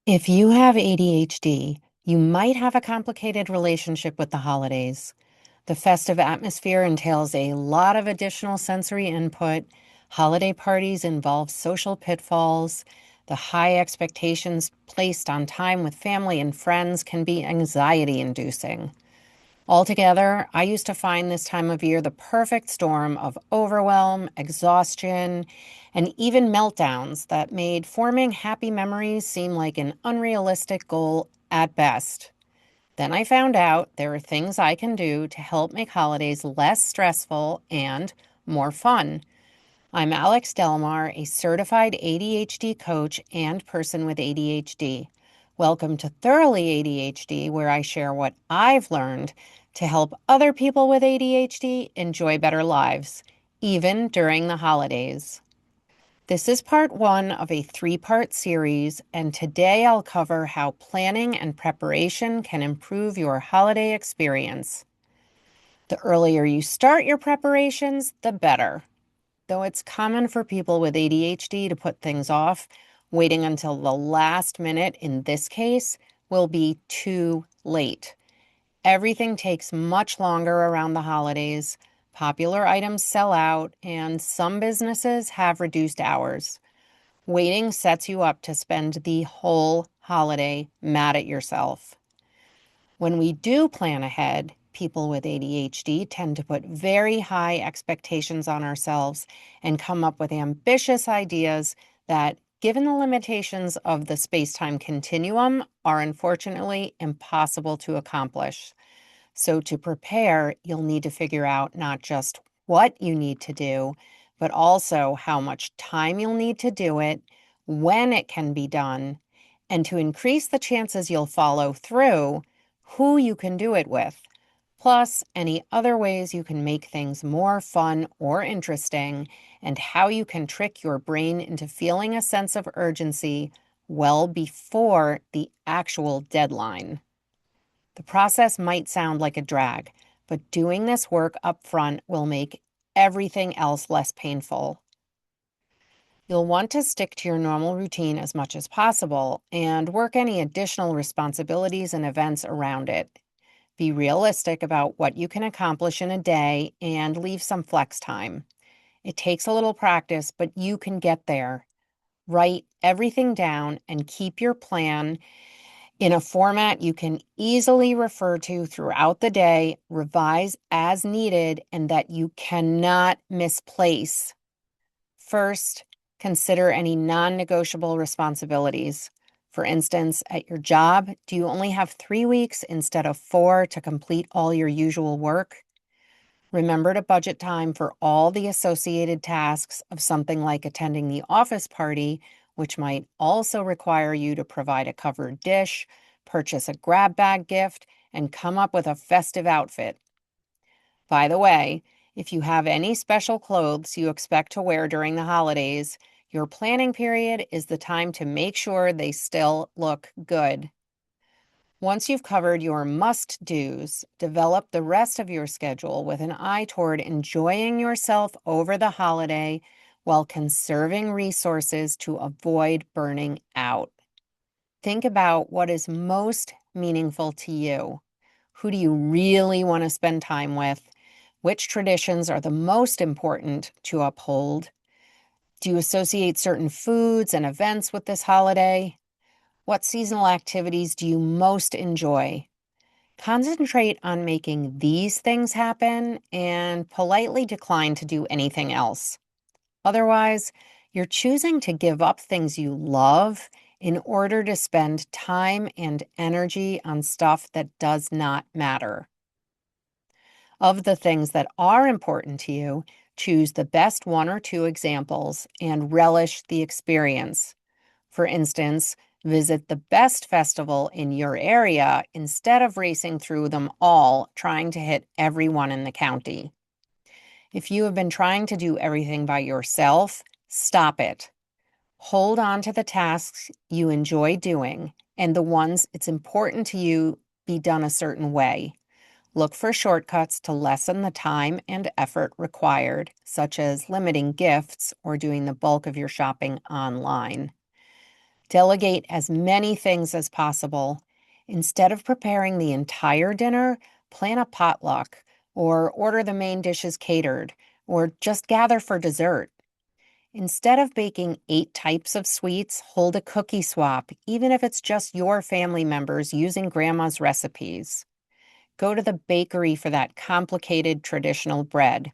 If you have ADHD, you might have a complicated relationship with the holidays. The festive atmosphere entails a lot of additional sensory input. Holiday parties involve social pitfalls. The high expectations placed on time with family and friends can be anxiety inducing. Altogether, I used to find this time of year the perfect storm of overwhelm, exhaustion, and even meltdowns that made forming happy memories seem like an unrealistic goal at best. Then I found out there are things I can do to help make holidays less stressful and more fun. I'm Alex Delmar, a certified ADHD coach and person with ADHD. Welcome to Thoroughly ADHD, where I share what I've learned to help other people with ADHD enjoy better lives, even during the holidays. This is part one of a three-part series, and today I'll cover how planning and preparation can improve your holiday experience. The earlier you start your preparations, the better. Though it's common for people with ADHD to put things off, waiting until the last minute in this case will be too late. Everything takes much longer around the holidays. Popular items sell out, and some businesses have reduced hours. Waiting sets you up to spend the whole holiday mad at yourself. When we do plan ahead, people with ADHD tend to put very high expectations on ourselves and come up with ambitious ideas that, given the limitations of the space-time continuum, are unfortunately impossible to accomplish. So to prepare, you'll need to figure out not just what you need to do, but also how much time you'll need to do it, when it can be done, and to increase the chances you'll follow through, who you can do it with, plus any other ways you can make things more fun or interesting, and how you can trick your brain into feeling a sense of urgency well before the actual deadline. The process might sound like a drag, but doing this work up front will make everything else less painful. You'll want to stick to your normal routine as much as possible and work any additional responsibilities and events around it. Be realistic about what you can accomplish in a day and leave some flex time. It takes a little practice, but you can get there. Write everything down and keep your plan in a format you can easily refer to throughout the day, revise as needed, and that you cannot misplace. First, consider any non-negotiable responsibilities. For instance, at your job, do you only have 3 weeks instead of 4 to complete all your usual work? Remember to budget time for all the associated tasks of something like attending the office party, which might also require you to provide a covered dish, purchase a grab bag gift, and come up with a festive outfit. By the way, if you have any special clothes you expect to wear during the holidays, your planning period is the time to make sure they still look good. Once you've covered your must-dos, develop the rest of your schedule with an eye toward enjoying yourself over the holiday while conserving resources to avoid burning out. Think about what is most meaningful to you. Who do you really want to spend time with? Which traditions are the most important to uphold? Do you associate certain foods and events with this holiday? What seasonal activities do you most enjoy? Concentrate on making these things happen and politely decline to do anything else. Otherwise, you're choosing to give up things you love in order to spend time and energy on stuff that does not matter. Of the things that are important to you, choose the best one or two examples and relish the experience. For instance, visit the best festival in your area instead of racing through them all, trying to hit every one in the county. If you have been trying to do everything by yourself, stop it. Hold on to the tasks you enjoy doing and the ones it's important to you be done a certain way. Look for shortcuts to lessen the time and effort required, such as limiting gifts or doing the bulk of your shopping online. Delegate as many things as possible. Instead of preparing the entire dinner, plan a potluck, or order the main dishes catered, or just gather for dessert. Instead of baking 8 types of sweets, hold a cookie swap, even if it's just your family members using grandma's recipes. Go to the bakery for that complicated traditional bread.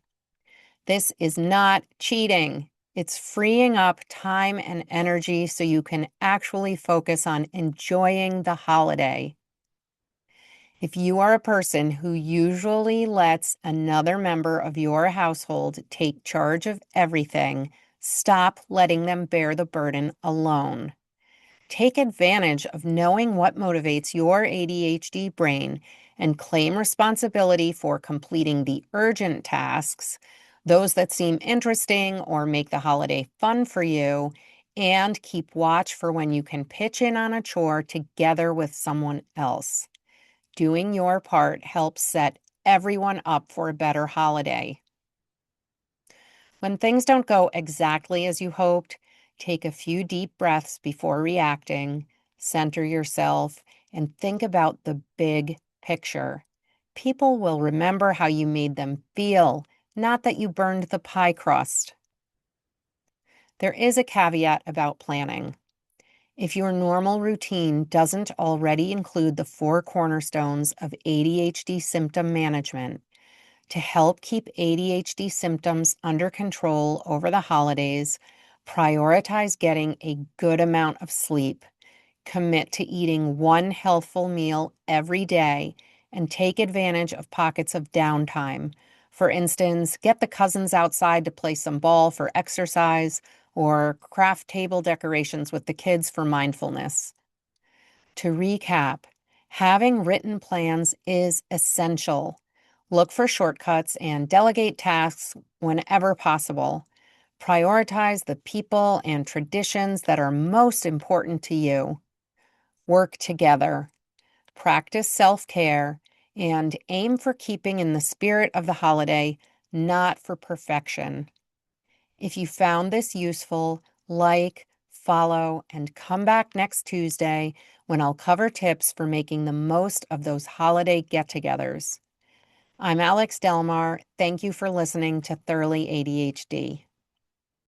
This is not cheating. It's freeing up time and energy so you can actually focus on enjoying the holiday. If you are a person who usually lets another member of your household take charge of everything, stop letting them bear the burden alone. Take advantage of knowing what motivates your ADHD brain and claim responsibility for completing the urgent tasks, those that seem interesting or make the holiday fun for you, and keep watch for when you can pitch in on a chore together with someone else. Doing your part helps set everyone up for a better holiday. When things don't go exactly as you hoped, take a few deep breaths before reacting, center yourself, and think about the big picture. People will remember how you made them feel, not that you burned the pie crust. There is a caveat about planning. If your normal routine doesn't already include the 4 cornerstones of ADHD symptom management, to help keep ADHD symptoms under control over the holidays, prioritize getting a good amount of sleep, commit to eating one healthful meal every day, and take advantage of pockets of downtime. For instance, get the cousins outside to play some ball for exercise, or craft table decorations with the kids for mindfulness. To recap, having written plans is essential. Look for shortcuts and delegate tasks whenever possible. Prioritize the people and traditions that are most important to you. Work together. Practice self-care and aim for keeping in the spirit of the holiday, not for perfection. If you found this useful, like, follow, and come back next Tuesday when I'll cover tips for making the most of those holiday get-togethers. I'm Alex Delmar. Thank you for listening to Thoroughly ADHD.